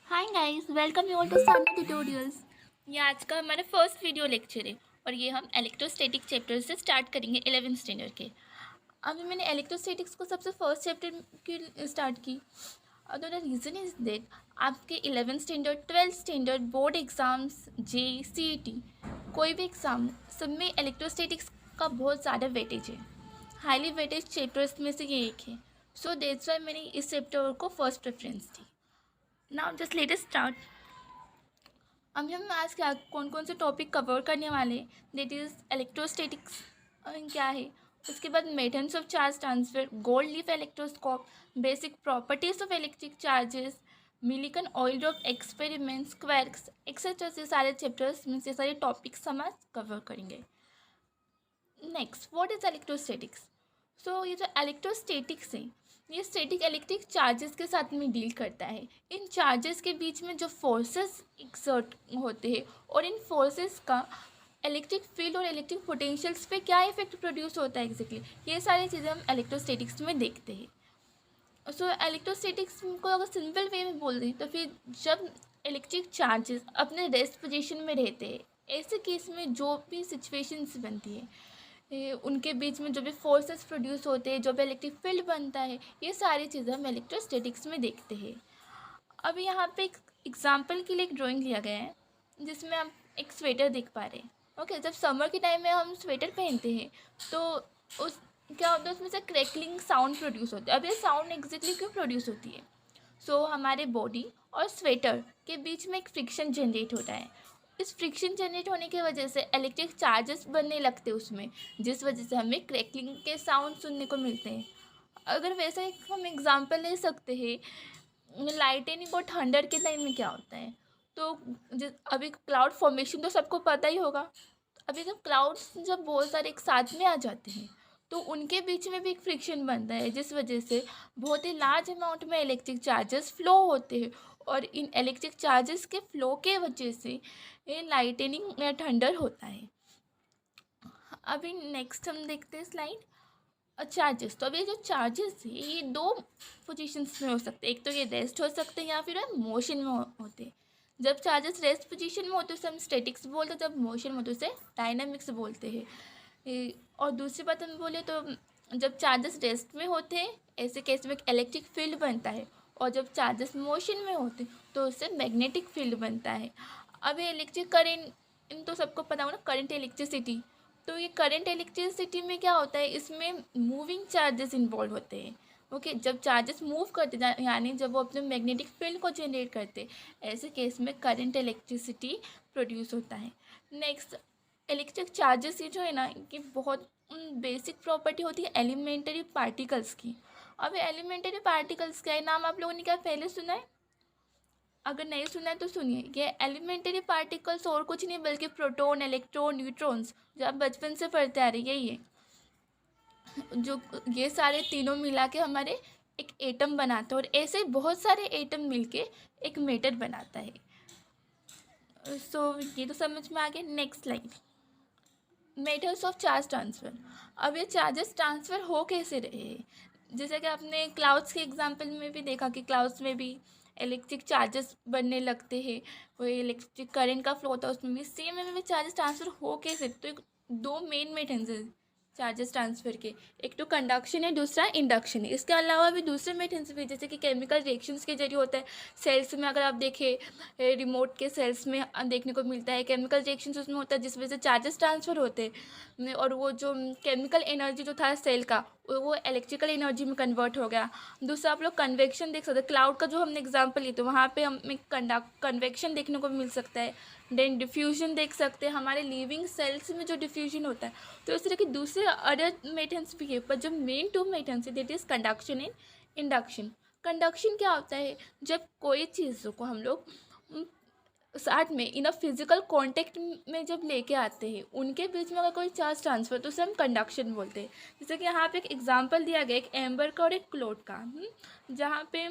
Hi guys, welcome you all to Sana tutorials. ये आज का हमारा फर्स्ट वीडियो लेक्चर है और ये हम इलेक्ट्रोस्टैटिक चैप्टर से स्टार्ट करेंगे 11th स्टैंडर्ड के। अभी मैंने इलेक्ट्रोस्टैटिक्स को सबसे फर्स्ट चैप्टर की स्टार्ट की। तो द रीज़न इज़ दैट आपके 11th standard 12th standard board exams JEE कोई भी एग्ज़ाम सब में इलेक्ट्रोस्टैटिक्स का बहुत ज़्यादा वेटेज है। हाईली वेटेज चैप्टर्स में से ये एक है। सो दैट्स वाई मैंने इस चैप्टर को फर्स्ट प्रेफरेंस दी। Now just let us start. अभी हम आज क्या कौन कौन से टॉपिक कवर करने वाले हैं, दैट इज़ इलेक्ट्रोस्टैटिक्स क्या है, उसके बाद methods of charge transfer, gold leaf electroscope, basic properties of electric charges, Millikan oil drop experiments, quarks etcetera से सारे चैप्टर्स में से सारे टॉपिक्स हम आज कवर करेंगे। Next, what is electrostatics? So ये जो इलेक्ट्रोस्टैटिक्स है ये स्टैटिक इलेक्ट्रिक चार्जेस के साथ में डील करता है। इन चार्जेस के बीच में जो फोर्सेस एक्सर्ट होते हैं और इन फोर्सेस का इलेक्ट्रिक फील्ड और इलेक्ट्रिक पोटेंशियल्स पे क्या इफेक्ट प्रोड्यूस होता है एग्जैक्टली, ये सारी चीज़ें हम इलेक्ट्रोस्टैटिक्स में देखते हैं। सो इलेक्ट्रोस्टैटिक्स को अगर सिंपल वे में बोल दें तो फिर जब इलेक्ट्रिक चार्जेस अपने रेस्ट पोजीशन में रहते हैं, ऐसे केस में जो भी सिचुएशंस बनती है उनके बीच में जो भी फोर्सेस प्रोड्यूस होते हैं, जो भी इलेक्ट्रिक फील्ड बनता है, ये सारी चीज़ें हम इलेक्ट्रोस्टैटिक्स में देखते हैं। अब यहाँ पे एक एग्जांपल के लिए एक ड्राइंग लिया गया है जिसमें हम एक स्वेटर देख पा रहे हैं। ओके, जब समर के टाइम में हम स्वेटर पहनते हैं तो उस क्या होता है उसमें से क्रैकलिंग साउंड प्रोड्यूस होता है। अब ये साउंड एग्जैक्टली क्यों प्रोड्यूस होती है? हमारे बॉडी और स्वेटर के बीच में एक फ्रिक्शन जनरेट होता है। इस फ्रिक्शन जनरेट होने की वजह से इलेक्ट्रिक चार्जेस बनने लगते हैं उसमें, जिस वजह से हमें क्रैकलिंग के साउंड सुनने को मिलते हैं। अगर वैसा एक हम एग्जांपल ले सकते हैं, लाइटनिंग और थंडर के टाइम में क्या होता है, तो अभी क्लाउड फॉर्मेशन तो सबको पता ही होगा। अभी जब क्लाउड्स जब बहुत सारे एक साथ में आ जाते हैं तो उनके बीच में भी एक फ्रिक्शन बनता है, जिस वजह से बहुत ही लार्ज अमाउंट में इलेक्ट्रिक चार्जेस फ्लो होते हैं और इन इलेक्ट्रिक चार्जेस के फ्लो के वजह से ये लाइटनिंग या थंडर होता है। अभी नेक्स्ट हम देखते हैं स्लाइड चार्जेस। तो अब ये जो चार्जेस है ये दो पोजीशंस में हो सकते हैं, एक तो ये रेस्ट हो सकते हैं या फिर मोशन में होते हैं। जब चार्जेस रेस्ट पोजीशन में होते हैं उसे हम स्टैटिक्स बोलते हैं, जब मोशन में होते हैं उसे डायनामिक्स बोलते हैं। और दूसरी बात हम बोले तो जब चार्जेस रेस्ट में होते हैं ऐसे केस में एक इलेक्ट्रिक फील्ड बनता है, और जब चार्जेस मोशन में होते हैं तो उससे मैग्नेटिक फील्ड बनता है। अब ये इलेक्ट्रिक करेंट इन तो सबको पता होगा ना, करंट इलेक्ट्रिसिटी। तो ये करंट इलेक्ट्रिसिटी में क्या होता है, इसमें मूविंग चार्जेस इन्वॉल्व होते हैं। ओके, जब चार्जेस मूव करते यानी जब वो अपने मैग्नेटिक फील्ड को जनरेट करते, ऐसे केस में करंट इलेक्ट्रिसिटी प्रोड्यूस होता है। नेक्स्ट, इलेक्ट्रिक चार्जेस ये जो है ना कि बहुत बेसिक प्रॉपर्टी होती है एलिमेंटरी पार्टिकल्स की। अब एलिमेंटरी पार्टिकल्स का नाम आप लोगों ने क्या पहले सुना है? अगर नहीं सुना है तो सुनिए, ये एलिमेंटरी पार्टिकल्स और कुछ नहीं बल्कि प्रोटॉन, इलेक्ट्रॉन, न्यूट्रॉन्स, जो आप बचपन से पढ़ते आ रहे हैं यही है। जो ये सारे तीनों मिला के हमारे एक एटम बनाते हैं और ऐसे बहुत सारे एटम मिलके एक मेटर बनाता है। ये तो समझ में आ गया। Next slide, methods of charge transfer. अब ये चार्जेस ट्रांसफ़र हो कैसे रहे हैं? जैसे कि आपने क्लाउड्स के एग्जांपल में भी देखा कि क्लाउड्स में भी इलेक्ट्रिक चार्जेस बनने लगते हैं, वो इलेक्ट्रिक करंट का फ्लो होता है उसमें भी सेम में भी चार्जेस ट्रांसफ़र हो कैसे? तो एक दो मेन मेथड्स हैं चार्जेस ट्रांसफ़र के, एक तो कंडक्शन है, दूसरा इंडक्शन है। इसके अलावा भी दूसरे मेथड्स भी जैसे कि केमिकल रिएक्शंस के जरिए होता है। सेल्स में अगर आप देखें रिमोट के सेल्स में देखने को मिलता है केमिकल रिएक्शंस उसमें होता है जिस वजह से चार्जेस ट्रांसफ़र होते हैं, और वो जो केमिकल एनर्जी जो था सेल का वो इलेक्ट्रिकल एनर्जी में कन्वर्ट हो गया। दूसरा आप लोग कन्वेक्शन देख सकते हैं, क्लाउड का जो हमने एग्जाम्पल लिया तो वहाँ पे हमें कन्वेक्शन देखने को मिल सकता है। देन डिफ्यूजन देख सकते हैं, हमारे लिविंग सेल्स में जो डिफ्यूजन होता है। तो इस तरह के दूसरे अदर मेथड्स भी है, पर जो मेन टू मेथड्स है that is conduction and induction. Conduction क्या होता है, जब कोई चीज़ों को हम लोग साथ में इन अ फिजिकल कांटेक्ट में जब लेके आते हैं उनके बीच में अगर कोई चार्ज ट्रांसफ़र तो उसे हम कंडक्शन बोलते हैं। जैसे कि यहाँ पे एक एग्जांपल दिया गया एक एम्बर का और एक क्लोड का, जहाँ पे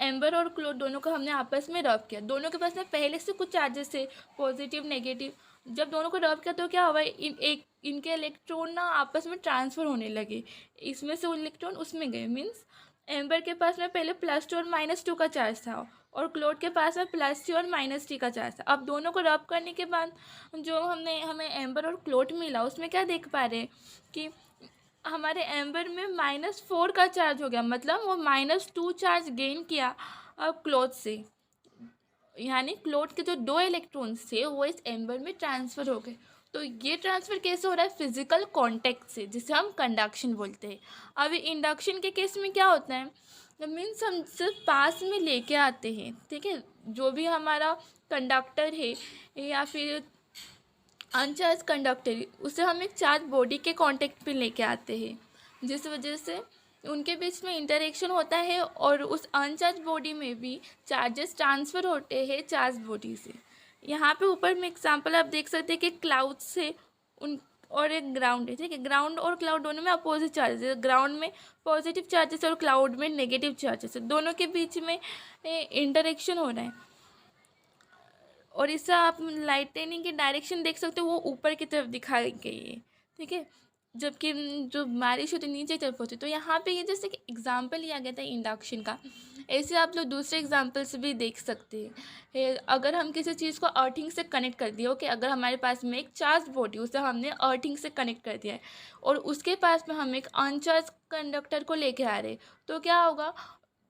एम्बर और क्लोड दोनों को हमने आपस में रब किया, दोनों के पास में पहले से कुछ चार्जेस थे पॉजिटिव नेगेटिव। जब दोनों को रब किया तो क्या हुआ, इनके इलेक्ट्रॉन ना आपस में ट्रांसफ़र होने लगे, इसमें से इलेक्ट्रॉन उसमें गए, मीन्स एम्बर के पास में पहले +2 और -2 का चार्ज था और क्लोड के पास में +3 और -3 का चार्ज था। अब दोनों को रब करने के बाद जो हमें एम्बर और क्लोड मिला, उसमें क्या देख पा रहे हैं कि हमारे एम्बर में -4 का चार्ज हो गया, मतलब वो -2 चार्ज गेन किया अब क्लोड से, यानी क्लोड के जो 2 इलेक्ट्रॉन्स थे वो इस एम्बर में ट्रांसफ़र हो गए। तो ये ट्रांसफ़र कैसे हो रहा है? फिजिकल कांटेक्ट से, जिसे हम कंडक्शन बोलते हैं। अभी इंडक्शन के केस में क्या होता है? मीन्स हम सिर्फ पास में लेके आते हैं, ठीक है, जो भी हमारा कंडक्टर है या फिर अनचार्ज कंडक्टर है, उसे हम एक चार्ज बॉडी के कांटेक्ट पे लेके आते हैं, जिस वजह से उनके बीच में इंटरेक्शन होता है और उस अनचार्ज बॉडी में भी चार्जेस ट्रांसफ़र होते हैं चार्ज बॉडी से। यहाँ पे ऊपर में एग्जांपल आप देख सकते हैं कि क्लाउड से उन और एक ग्राउंड है, ठीक है। ग्राउंड और क्लाउड दोनों में अपोजिट चार्जेस है। ग्राउंड में पॉजिटिव चार्जेस और क्लाउड में नेगेटिव चार्जेस है। दोनों के बीच में इंटरेक्शन हो रहा है और इससे आप लाइटनिंग की डायरेक्शन देख सकते हो, वो ऊपर की तरफ दिखाई गई है, ठीक है, जबकि जो बारिश होती है नीचे की तरफ होती है। तो यहाँ पे ये जैसे कि एग्जांपल लिया गया था इंडक्शन का, ऐसे आप लोग दूसरे एग्जांपल्स भी देख सकते हैं। अगर हम किसी चीज़ को अर्थिंग से कनेक्ट कर दिया, ओके, अगर हमारे पास में एक चार्ज बॉडी, उसे हमने अर्थिंग से कनेक्ट कर दिया है और उसके पास में हम एक अनचार्ज कंडक्टर को लेके आ रहे हैं, तो क्या होगा?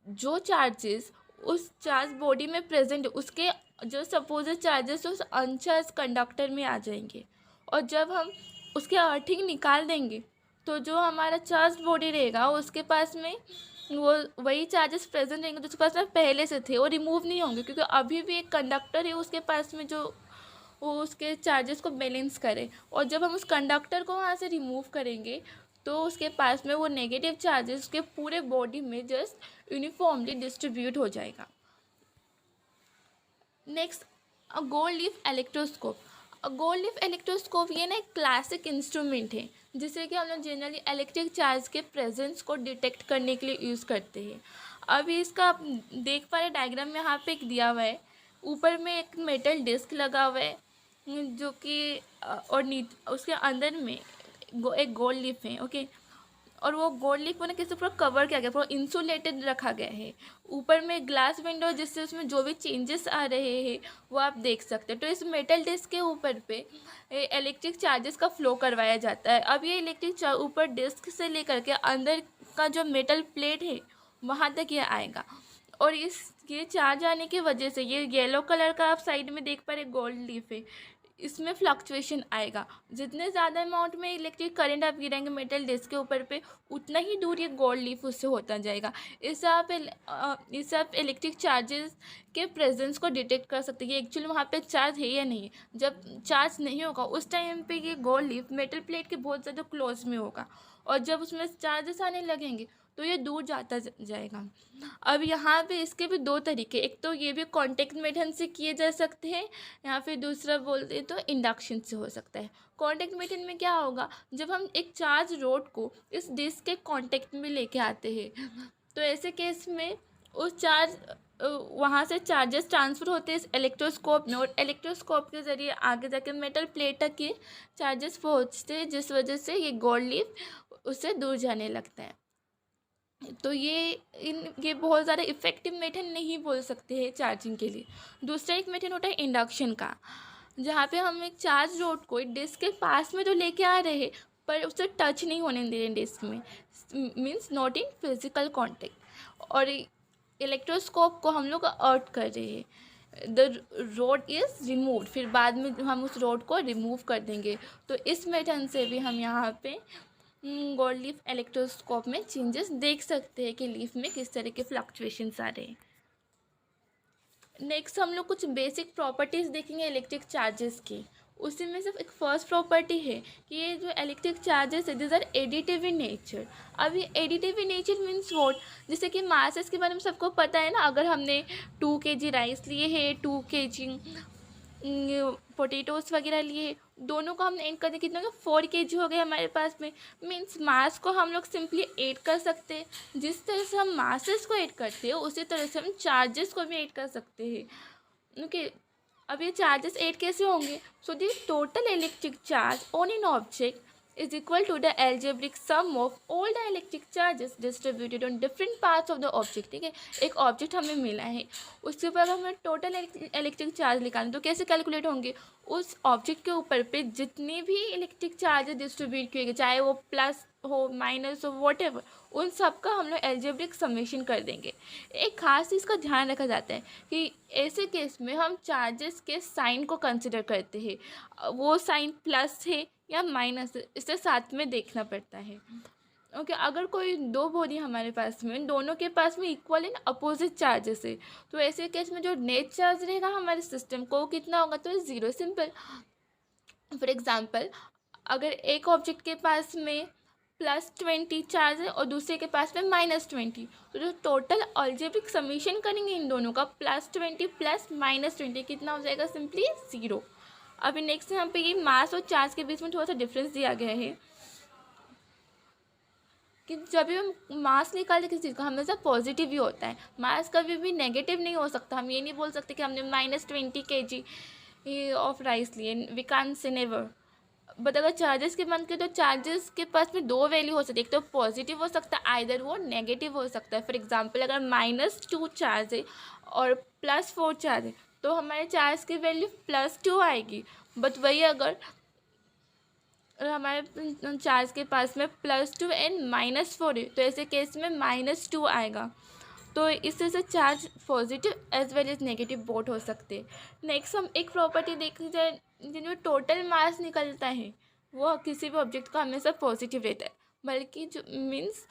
जो चार्जेस उस चार्ज बॉडी में प्रेजेंट, उसके जो सपोज चार्जेस उस अनचार्ज कंडक्टर में आ जाएंगे और जब हम उसके अर्थिंग निकाल देंगे तो जो हमारा चार्ज बॉडी रहेगा उसके पास में वो वही चार्जेस प्रेजेंट रहेंगे जो उसके पास में पहले से थे, वो रिमूव नहीं होंगे, क्योंकि अभी भी एक कंडक्टर है उसके पास में जो वो उसके चार्जेस को बैलेंस करे। और जब हम उस कंडक्टर को वहाँ से रिमूव करेंगे तो उसके पास में वो नेगेटिव चार्जेस उसके पूरे बॉडी में जस्ट यूनिफॉर्मली डिस्ट्रीब्यूट हो जाएगा। Next, a gold leaf electroscope. Gold leaf electroscope ये ना एक क्लासिक इंस्ट्रूमेंट है जिसे कि हम लोग जनरली इलेक्ट्रिक चार्ज के प्रेजेंस को डिटेक्ट करने के लिए यूज़ करते हैं। अभी इसका आप देख पा रहे डायग्राम में यहाँ पे एक दिया हुआ है, ऊपर में एक मेटल डिस्क लगा हुआ है जो कि और नीचे उसके अंदर में एक गोल्ड लीफ है, ओके, और वो गोल्ड लीफ को ना किसी पूरा कवर किया गया, पूरा इंसुलेटेड रखा गया है। ऊपर में ग्लास विंडो जिससे उसमें जो भी चेंजेस आ रहे हैं वो आप देख सकते हैं। तो इस मेटल डिस्क के ऊपर पे इलेक्ट्रिक चार्जेस का फ्लो करवाया जाता है। अब ये इलेक्ट्रिक ऊपर डिस्क से लेकर के अंदर का जो मेटल प्लेट है वहाँ तक ये आएगा और ये चार्ज आने की वजह से ये येलो कलर का आप साइड में देख पा रहे गोल्ड लीफ है, इसमें फ्लक्चुएशन आएगा। जितने ज़्यादा अमाउंट में इलेक्ट्रिक करंट आप गिराएंगे मेटल डिस्क के ऊपर पे, उतना ही दूर ये गोल्ड लीफ उससे होता जाएगा। इससे आप इलेक्ट्रिक चार्जेस के प्रेजेंस को डिटेक्ट कर सकते हैं कि एक्चुअली वहाँ पे चार्ज है या नहीं। जब चार्ज नहीं होगा उस टाइम पे ये गोल्ड लीफ मेटल प्लेट के बहुत ज़्यादा क्लोज में होगा और जब उसमें चार्जेस आने लगेंगे तो ये दूर जाता जाएगा। अब यहाँ पे इसके भी दो तरीके, एक तो ये भी कांटेक्ट मेथड से किए जा सकते हैं या फिर दूसरा बोलते हैं तो इंडक्शन से हो सकता है। कांटेक्ट मेथड में क्या होगा, जब हम एक चार्ज रोड को इस डिस्क के कांटेक्ट में लेके आते हैं तो ऐसे केस में उस चार्ज वहाँ से चार्जेस ट्रांसफ़र होते हैं इस इलेक्ट्रोस्कोप में और इलेक्ट्रोस्कोप के ज़रिए आगे जाके मेटल प्लेट तक ये चार्जेस पहुँचते हैं, जिस वजह से ये गोल्ड लीफ उससे दूर जाने लगता है। तो ये बहुत ज़्यादा इफ़ेक्टिव मेथड नहीं बोल सकते हैं चार्जिंग के लिए। दूसरा एक मेथड होता है इंडक्शन का, जहाँ पे हम एक चार्ज रोड को एक डिस्क के पास में तो लेके आ रहे हैं पर उसे टच नहीं होने दे रहे डिस्क में, means not in physical contact. और इलेक्ट्रोस्कोप को हम लोग अर्थ कर रहे हैं, द रोड इज़ रिमूव्ड, फिर बाद में हम उस रोड को रिमूव कर देंगे। तो इस मेथड से भी हम यहाँ पे गोल्ड लीफ इलेक्ट्रोस्कोप में चेंजेस देख सकते हैं कि लीफ में किस तरह के फ्लक्चुएशंस आ रहे हैं। नेक्स्ट हम लोग कुछ बेसिक प्रॉपर्टीज़ देखेंगे इलेक्ट्रिक चार्जेस की। उसी में सिर्फ एक फर्स्ट प्रॉपर्टी है कि ये जो इलेक्ट्रिक चार्जेस है this are additive in nature. अब ये additive in nature means what, जैसे कि मासेस के बारे में सबको पता है ना, अगर हमने 2 kg राइस लिए है, 2 kg पोटैटोज़ वगैरह लिए, दोनों को हमने ऐड कर दिया, कितना हो गया 4 kg हो गए हमारे पास में। मीन्स मास को हम लोग सिंपली ऐड कर सकते हैं। जिस तरह से हम मासेस को ऐड करते हैं उसी तरह से हम चार्जेस को भी ऐड कर सकते हैं, ओके। अब ये चार्जेस ऐड कैसे होंगे? So the total electric charge on an object is equal to the algebraic sum of all the electric charges distributed on different parts of the object. ठीक है, एक ऑब्जेक्ट हमें मिला है, उसके ऊपर हमें टोटल इलेक्ट्रिक चार्ज निकालना, तो कैसे कैलकुलेट होंगे? उस ऑब्जेक्ट के ऊपर पे जितने भी इलेक्ट्रिक चार्ज डिस्ट्रीब्यूट किए गए, चाहे वो प्लस हो माइनस हो वॉट एवर, उन सब का हम लोग एल्जेब्रिक समेशन कर देंगे। एक खास चीज़ का ध्यान रखा जाता है कि ऐसे केस में हम चार्जेस के साइन को कंसिडर करते हैं, वो साइन प्लस है या माइनस है, इसे साथ में देखना पड़ता है। ओके, अगर कोई दो बॉडी हमारे पास में, दोनों के पास में इक्वल एंड अपोजिट चार्जेस है, तो ऐसे केस में जो नेट चार्ज रहेगा हमारे सिस्टम को कितना होगा? तो ज़ीरो, सिंपल। फॉर एग्जांपल, अगर एक ऑब्जेक्ट के पास में +20 चार्ज है और दूसरे के पास में -20, तो जो टोटल अलजेब्रिक समीशन करेंगे इन दोनों का +20 प्लस -20 कितना हो जाएगा? सिंपली 0। अभी नेक्स्ट यहाँ पे ये मास और चार्ज के बीच में थोड़ा सा डिफरेंस दिया गया है कि जब भी हम मास निकालते किसी चीज़ का हमेशा पॉजिटिव ही होता है, मास कभी भी नेगेटिव नहीं हो सकता। हम ये नहीं बोल सकते कि हमने -20 kg ऑफ राइस लिए, we can't say never. But अगर चार्जेस की बात करें तो चार्जेस के पास में दो वैल्यू हो सकती है, एक तो पॉजिटिव हो सकता है, आइदर वो नेगेटिव हो सकता है। फॉर एग्जांपल, अगर -2 चार्ज है और +4 चार्ज है, तो हमारे चार्ज की वैल्यू +2 आएगी। बट वही अगर हमारे चार्ज के पास में +2 एंड -4 है, तो ऐसे केस में -2 आएगा। तो इस तरह से charge positive as well as negative both हो सकते हैं। नेक्स्ट हम एक प्रॉपर्टी देखी जाए, जो टोटल मास निकलता है वो किसी भी ऑब्जेक्ट का हमेशा पॉजिटिव रहता है, बल्कि जो मीन्स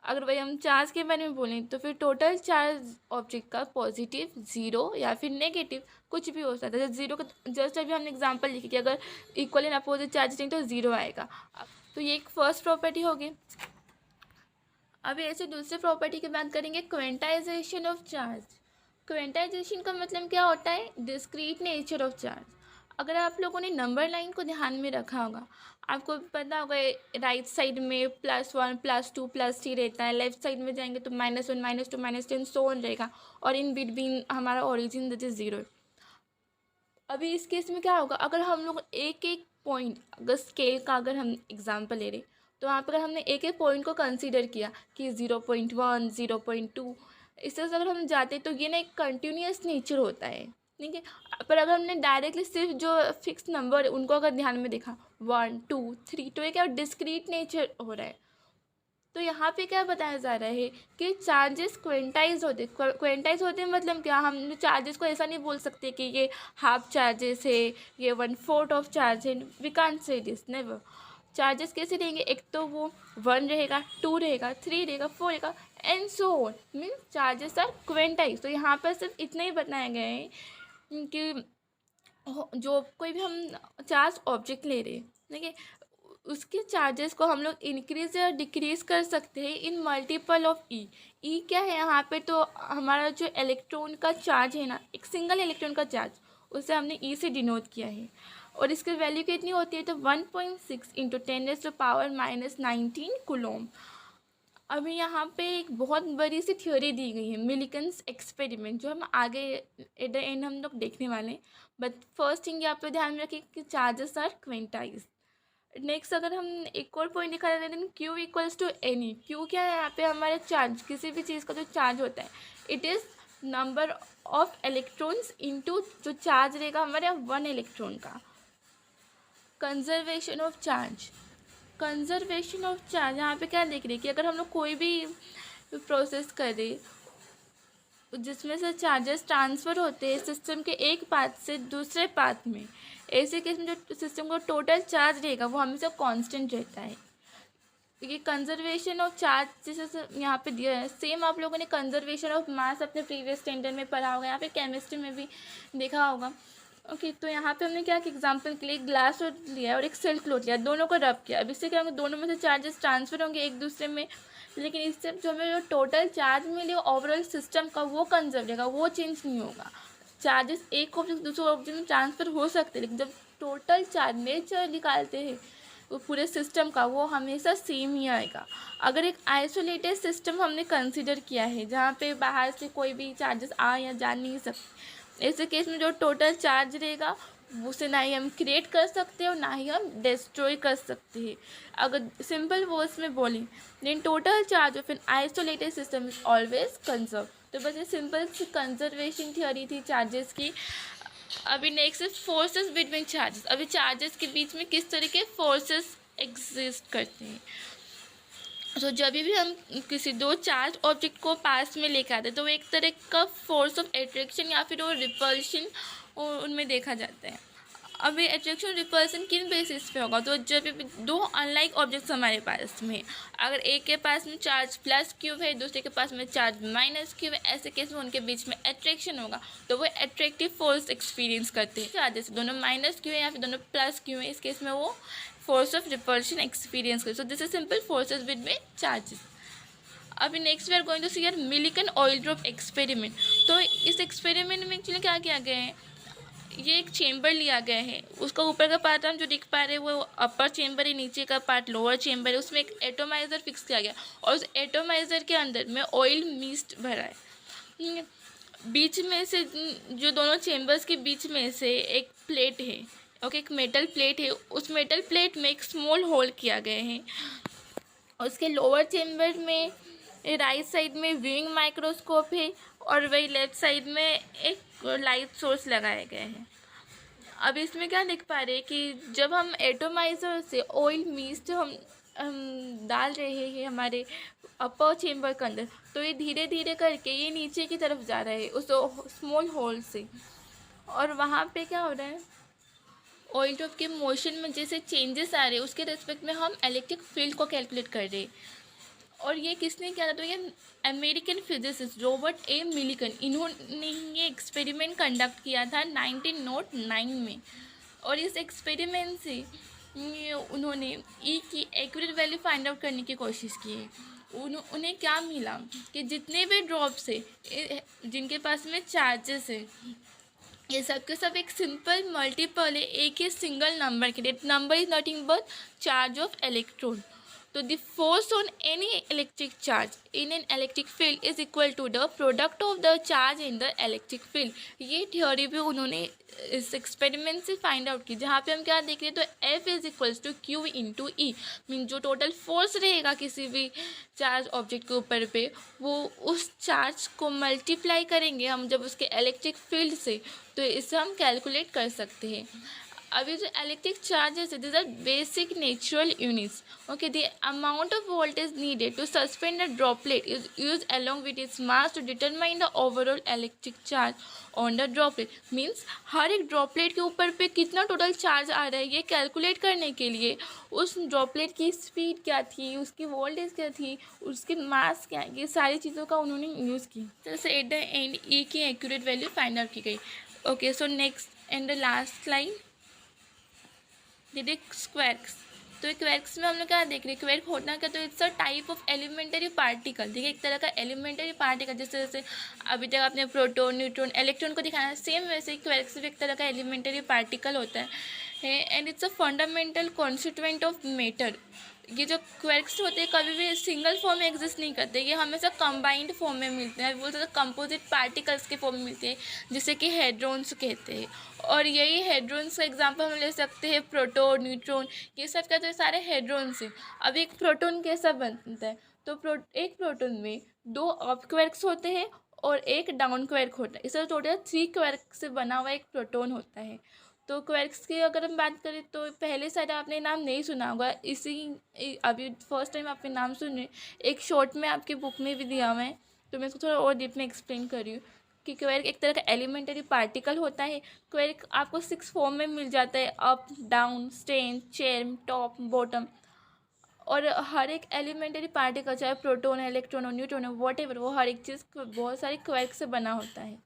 अगर भाई हम चार्ज के बारे में बोलें तो फिर टोटल चार्ज ऑब्जेक्ट का पॉजिटिव, ज़ीरो या फिर नेगेटिव कुछ भी हो सकता है। ज़ीरो का जस्ट अभी हमने एग्जांपल लिखी कि अगर इक्वल एंड अपोजिट चार्ज देंगे तो ज़ीरो आएगा। तो ये एक फर्स्ट प्रॉपर्टी होगी। अभी ऐसे दूसरे प्रॉपर्टी की बात करेंगे, क्वेंटाइजेशन ऑफ चार्ज। क्वेंटाइजेशन का मतलब क्या होता है? Discrete nature of charge. अगर आप लोगों ने नंबर लाइन को ध्यान में रखा होगा, आपको पता होगा राइट साइड में +1 +2 +3 रहता है, लेफ्ट साइड में जाएंगे तो -1 -2 -10 सो ऑन रहेगा, और इन बिटवीन हमारा ओरिजिन दैट इज़ 0। अभी इस केस में क्या होगा? अगर हम लोग एक एक पॉइंट, अगर स्केल का अगर हम एग्जांपल ले रहे, तो वहाँ पर हमने एक एक पॉइंट को कंसीडर किया कि 0.1 0.2, इस तरह से अगर हम जाते तो ये ना एक कंटिन्यूस नेचर होता है, ठीक है। पर अगर हमने डायरेक्टली सिर्फ जो फिक्स नंबर है उनको अगर ध्यान में देखा 1 2 3, तो ये क्या डिस्क्रीट नेचर हो रहा है। तो यहाँ पे क्या बताया जा रहा है कि चार्जेस क्वेंटाइज होते हैं मतलब क्या? हम चार्जेस को ऐसा नहीं बोल सकते कि ये हाफ चार्जेस है, ये 1/4 ऑफ चार्ज है, we can't say this, never. Charges कैसे रहेंगे? एक तो वो 1 रहेगा, 2 रहेगा, 3 रहेगा, 4 रहेगा and so on, means charges are quantize. तो यहाँ पर सिर्फ इतना ही बताया गया है कि जो कोई भी हम चार्ज ऑब्जेक्ट ले रहे हैं, ठीक है, उसके चार्जेस को हम लोग इंक्रीज या डिक्रीज कर सकते हैं इन मल्टीपल ऑफ ई। ई क्या है यहाँ पे? तो हमारा जो इलेक्ट्रॉन का चार्ज है ना, एक सिंगल इलेक्ट्रॉन का चार्ज, उसे हमने ई से डिनोट किया है, और इसकी वैल्यू कितनी होती है? तो 1.6 × 10⁻⁻19 कूलम। अभी यहाँ पे एक बहुत बड़ी सी थ्योरी दी गई है, मिलिकन्स एक्सपेरिमेंट, जो हम आगे एट द एंड हम लोग देखने वाले हैं। बट फर्स्ट थिंग यहाँ पे ध्यान में रखिए कि चार्जेस आर क्वेंटाइज। नेक्स्ट अगर हम एक और पॉइंट दिखा देते हैं, Q equals to n e. Q क्या है? यहाँ पे हमारे चार्ज, किसी भी चीज़ का जो चार्ज होता है, it is number of electrons into जो चार्ज रहेगा हमारे 1 इलेक्ट्रॉन का। Conservation of charge, conservation of charge यहाँ पे क्या देख रहे हैं कि अगर हम लोग कोई भी प्रोसेस करें जिसमें से चार्जेस ट्रांसफ़र होते हैं सिस्टम के एक पार्ट से दूसरे पार्ट में, ऐसे केस में जो सिस्टम का टोटल चार्ज रहेगा वो हमेशा कांस्टेंट रहता है। ये कंजर्वेशन ऑफ चार्ज जैसे यहाँ पे दिया है, सेम आप लोगों ने कंजर्वेशन ऑफ मास अपने प्रीवियस स्टैंडर्ड में पढ़ा होगा, यहाँ पे केमिस्ट्री में भी देखा होगा। ओके, तो यहाँ पे हमने क्या कि एग्जांपल के लिए ग्लास लिया और एक सिल्क क्लॉथ लिया, दोनों को रब किया। अब इससे क्या होंगे? दोनों में से चार्जेस ट्रांसफ़र होंगे एक दूसरे में, लेकिन इससे जो हमें जो टोटल चार्ज मिले ओवरऑल सिस्टम का वो कंजर्व रहेगा, वो चेंज नहीं होगा। चार्जेस एक ऑब्जेक्ट दूसरे ऑब्जेक्ट में ट्रांसफ़र हो सकते हैं, लेकिन जब टोटल चार्ज नेचर निकालते हैं वो पूरे सिस्टम का, वो हमेशा सेम ही आएगा। अगर एक आइसोलेटेड सिस्टम हमने कंसिडर किया है जहाँ पे बाहर से कोई भी चार्जेस आ या जा नहीं सकते, ऐसे केस में जो टोटल चार्ज रहेगा उसे ना ही हम क्रिएट कर सकते हैं और ना ही हम डिस्ट्रॉय कर सकते हैं। अगर सिंपल वर्ड्स में बोलें, then total charge of an isolated system is always conserve. तो बस ये सिंपल सी कंजर्वेशन थ्योरी थी चार्जेस की। अभी नेक्स्ट है फोर्सेस बिटवीन चार्जेस। अभी चार्जेस के बीच में किस तरह के फोर्सेस एग्जिस्ट करते हैं। तो जब भी हम किसी दो चार्ज ऑब्जेक्ट को पास में लेकर आते हैं तो वो एक तरह का फोर्स ऑफ अट्रैक्शन या फिर वो रिपल्शन उनमें देखा जाता है। अब ये अट्रैक्शन रिपल्सन किन बेसिस पे होगा, तो जब भी दो अनलाइक ऑब्जेक्ट्स हमारे पास में, अगर एक के पास में चार्ज प्लस क्यूब है, दूसरे के पास में चार्ज माइनस क्यूब है, ऐसे केस में उनके बीच में अट्रैक्शन होगा तो वो अट्रैक्टिव फोर्स एक्सपीरियंस करते हैं। चार्जेस दोनों माइनस क्यू है या फिर दोनों प्लस क्यू है, इस केस में वो फोर्स ऑफ रिपल्शन एक्सपीरियंस करते। So this is simple forces between charges. अभी next we are going to see यार मिलिकन ऑयल ड्रॉप एक्सपेरिमेंट। तो इस एक्सपेरिमेंट में एक्चुअली क्या किया गया है, ये एक चेम्बर लिया गया है, उसका ऊपर का पार्ट हम जो दिख पा रहे हैं वो अपर चेम्बर है, नीचे का पार्ट लोअर चेम्बर है। उसमें एक एटोमाइज़र फिक्स किया गया और उस एटोमाइज़र के अंदर में ऑयल मिस्ट भरा है। बीच में से जो दोनों चेम्बर्स के बीच में से एक प्लेट है, ओके, एक मेटल प्लेट है, उस मेटल प्लेट में एक स्मॉल होल किया गया है। उसके लोअर चेम्बर में राइट साइड में व्यूइंग माइक्रोस्कोप है और वही लेफ्ट साइड में एक लाइट सोर्स लगाया गया है। अब इसमें क्या देख पा रहे हैं कि जब हम एटोमाइज़र से ऑयल मिस्ट हम डाल रहे हैं हमारे अपर चेम्बर के अंदर, तो ये धीरे धीरे करके ये नीचे की तरफ जा रहा है उस स्मॉल होल से। और वहाँ पे क्या हो रहा है, ऑयल ड्रॉप के मोशन में जैसे चेंजेस आ रहे हैं उसके रिस्पेक्ट में हम इलेक्ट्रिक फील्ड को कैलकुलेट कर रहे हैं। और ये किसने किया था, तो ये अमेरिकन फिजिसिस्ट रॉबर्ट ए मिलिकन, इन्होंने ये एक्सपेरिमेंट कंडक्ट किया था 1909 में। और इस एक्सपेरिमेंट से उन्होंने ई की एक्यूरेट वैल्यू फाइंड आउट करने की कोशिश की है। उन्हें क्या मिला कि जितने भी ड्रॉप्स है जिनके पास में चार्जेस है, ये सब के सब एक सिंपल मल्टीपल है एक ही सिंगल नंबर के। That number is nothing but charge of electron. तो the force on any electric charge in an electric field is equal to the product of the charge in the electric field। ये theory भी उन्होंने इस experiment से find out की, जहाँ पे हम क्या देख रहे हैं, तो F is equals to Q into E. मीन जो टोटल फोर्स रहेगा किसी भी चार्ज ऑब्जेक्ट के ऊपर पे, वो उस चार्ज को मल्टीप्लाई करेंगे हम जब उसके इलेक्ट्रिक फील्ड से, तो इसे हम कैलकुलेट कर सकते हैं। अभी जो इलेक्ट्रिक चार्जेस है, this are basic natural units. Okay, the amount of voltage needed to suspend a droplet is use along with its mass to determine the overall electric charge on the droplet. Means हर एक droplet के ऊपर पे कितना total charge आ रहा है ये calculate करने के लिए उस ड्रॉपलेट की स्पीड क्या थी, उसकी वोल्टेज क्या थी, उसके मास क्या, ये सारी चीज़ों का उन्होंने यूज़ की। जैसे एट द एंड ई की एक्यूरेट वैल्यू फाइंड आउट की गई। Okay, so next and the last line quarks. तो क्वेर्क्स में हम लोग क्या देख रहे हैं, क्वेर्क होना क्या, तो it's a type of elementary particle. देखिए एक तरह का एलिमेंटरी पार्टिकल, जैसे जैसे अभी तक आपने प्रोटॉन न्यूट्रॉन इलेक्ट्रॉन को दिखाया, सेम वैसे ही क्वेर्क्स भी एक तरह का एलिमेंटरी पार्टिकल होता है and it's a fundamental constituent of matter. ये जो क्वेर्क्स होते हैं कभी भी सिंगल फॉर्म में एग्जिस्ट नहीं करते, ये हमेशा कंबाइंड फॉर्म में मिलते हैं, वो कंपोजिट पार्टिकल्स के फॉर्म में मिलते हैं जिसे कि हेड्रोन्स कहते हैं। और यही हेड्रोन्स का एग्जांपल हम ले सकते हैं प्रोटॉन न्यूट्रॉन, ये सब क्या, तो ये सारे हेड्रोन्स हैं। अब एक प्रोटॉन कैसा बनता है, तो एक प्रोटॉन में दो अप क्वेर्क्स होते हैं और एक डाउन क्वेर्क होता है, इस टोटल 3 क्वेर्क से बना हुआ एक प्रोटॉन होता है। तो क्वेर्क्स की अगर हम बात करें तो पहले शायद आपने नाम नहीं सुना होगा, अभी फर्स्ट टाइम आपने नाम सुने, एक शॉर्ट में आपकी बुक में भी दिया हुआ है, तो मैं इसको थोड़ा और डीप में एक्सप्लेन कर रही हूँ कि क्वेर्क एक तरह का एलिमेंटरी पार्टिकल होता है। क्वेर्क आपको 6 फॉर्म में मिल जाता है, up down strange charm top bottom. और हर एक एलिमेंटरी पार्टिकल चाहे प्रोटॉन है इलेक्ट्रॉन हो न्यूट्रॉन हो वॉटेवर, वो हर एक चीज़ बहुत सारी क्वेर्क से बना होता है।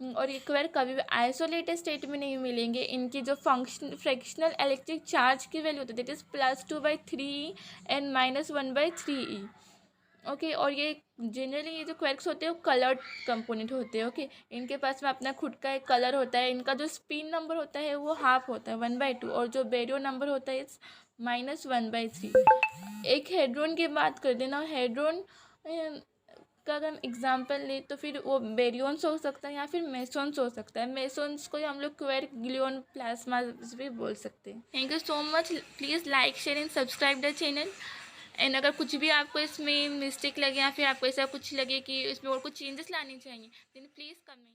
और ये क्वेर्क कभी भी आइसोलेटेड स्टेट में नहीं मिलेंगे। इनकी जो फ्रैक्शनल इलेक्ट्रिक चार्ज की वैल्यू होती है दैट इज़ +2/3 एंड -1/3 ओके। और ये जनरली ये जो क्वेर्क्स होते हैं वो कलर्ड कंपोनेंट होते हैं। ओके, इनके पास में अपना खुद का एक कलर होता है। इनका जो स्पिन नंबर होता है वो हाफ होता है 1/2 और जो बेरियो नंबर होता है इट्स -1/3। एक हेड्रोन की बात कर देना, हेड्रोन का अगर हम एग्जांपल लें तो फिर वो बेरियंस हो सकता है या फिर मेसोन्स हो सकता है। मेसोन्स को ही हम लोग क्वेरग्लुओन प्लाज्मा भी बोल सकते हैं। Thank you so much. Please like share and subscribe the channel. And अगर कुछ भी आपको इसमें मिस्टेक लगे या फिर आपको ऐसा कुछ लगे कि इसमें और कुछ चेंजेस लाने चाहिए, देन प्लीज़ कमेंट।